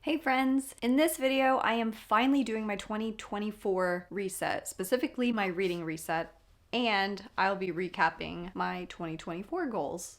Hey friends! In this video, I am finally doing my 2024 reset, specifically my reading reset, and I'll be recapping my 2024 goals.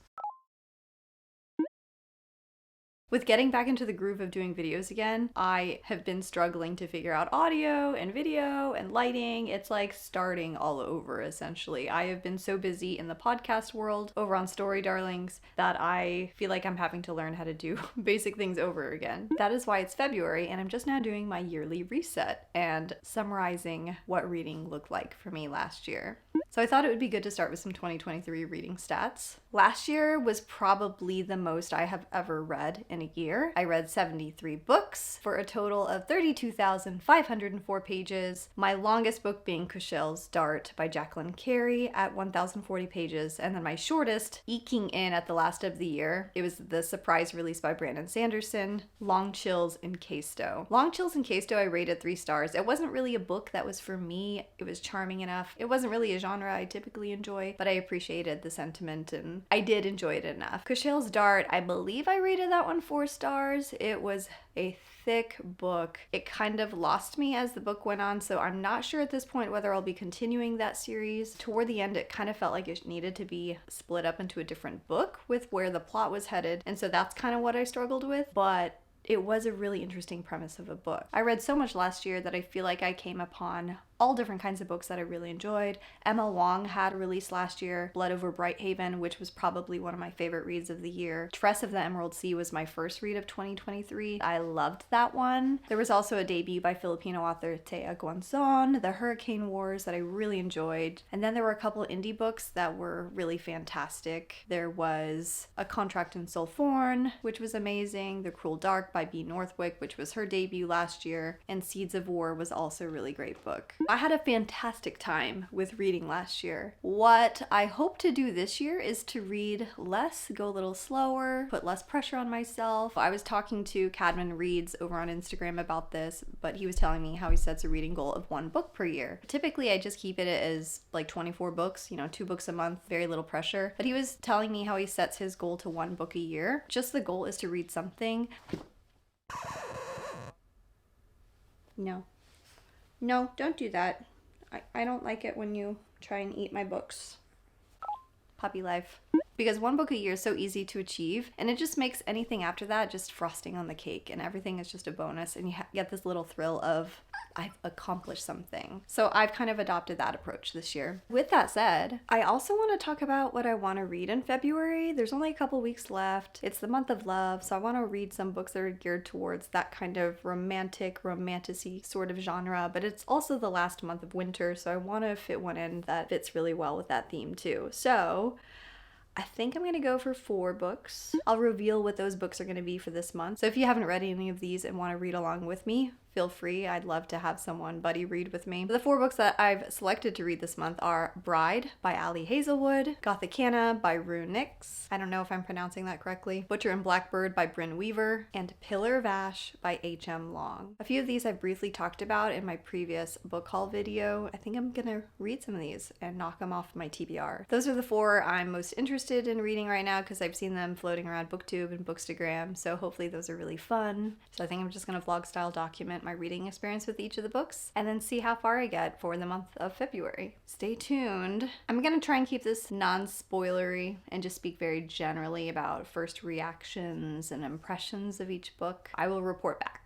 With getting back into the groove of doing videos again, I have been struggling to figure out audio and video and lighting. It's like starting all over, essentially. I have been so busy in the podcast world over on Story Darlings that I feel like I'm having to learn how to do basic things over again. That is why it's February, and I'm just now doing my yearly reset and summarizing what reading looked like for me last year. So I thought it would be good to start with some 2023 reading stats. Last year was probably the most I have ever read in a year. I read 73 books for a total of 32,504 pages. My longest book being Kushiel's Dart by Jacqueline Carey at 1,040 pages, and then my shortest, eking in at the last of the year, it was the surprise release by Sanderson, Long Chills in Casto. Long Chills in Casto I rated 3 stars. It wasn't really a book that was for me. It was charming enough. It wasn't really a genre I typically enjoy, but I appreciated the sentiment and I did enjoy it enough. Kushiel's Dart, I believe I rated that one 4 stars. It was a thick book. It kind of lost me as the book went on, so I'm not sure at this point whether I'll be continuing that series. Toward the end, it kind of felt like it needed to be split up into a different book with where the plot was headed, and so that's kind of what I struggled with, but it was a really interesting premise of a book. I read so much last year that I feel like I came upon all different kinds of books that I really enjoyed. Wang had released last year Blood Over Brighthaven, which was probably one of my favorite reads of the year. Tress of the Emerald Sea was my first read of 2023. I loved that one. There was also a debut by Filipino author Tea Guanzon, The Hurricane Wars, that I really enjoyed. And then there were a couple indie books that were really fantastic. There was A Contract in Solforn, which was amazing. The Cruel Dark by B. Northwick, which was her debut last year. And Seeds of War was also a really great book. I had a fantastic time with reading last year. What I hope to do this year is to read less, go a little slower, put less pressure on myself. I was talking to Cadman Reads over on Instagram about this, but he was telling me how he sets a reading goal of 1 book per year. Typically, I just keep it as like 24 books, 2 books a month, very little pressure. But he was telling me how he sets his goal to 1 book a year. Just the goal is to read something. No, don't do that. I don't like it when you try and eat my books. Puppy life. Because 1 book a year is so easy to achieve, and it just makes anything after that just frosting on the cake, and everything is just a bonus, and you get this little thrill of, I've accomplished something. So I've kind of adopted that approach this year. With that said, I also want to talk about what I want to read in February. There's only a couple weeks left. It's the month of love, so I want to read some books that are geared towards that kind of romantasy sort of genre, but it's also the last month of winter, so I want to fit one in that fits really well with that theme too. So I think I'm going to go for 4 books. I'll reveal what those books are going to be for this month. So if you haven't read any of these and want to read along with me, feel free. I'd love to have someone buddy read with me. The 4 books that I've selected to read this month are Bride by Ali Hazelwood, Gothicana by Rue Nix, I don't know if I'm pronouncing that correctly, Butcher and Blackbird by Bryn Weaver, and Pillar of Ash by H.M. Long. A few of these I've briefly talked about in my previous book haul video. I think I'm gonna read some of these and knock them off my TBR. Those are the 4 I'm most interested in reading right now because I've seen them floating around booktube and bookstagram, so hopefully those are really fun. So I think I'm just gonna vlog style document my reading experience with each of the books and then see how far I get for the month of February. Stay tuned. I'm gonna try and keep this non-spoilery and just speak very generally about first reactions and impressions of each book. I will report back.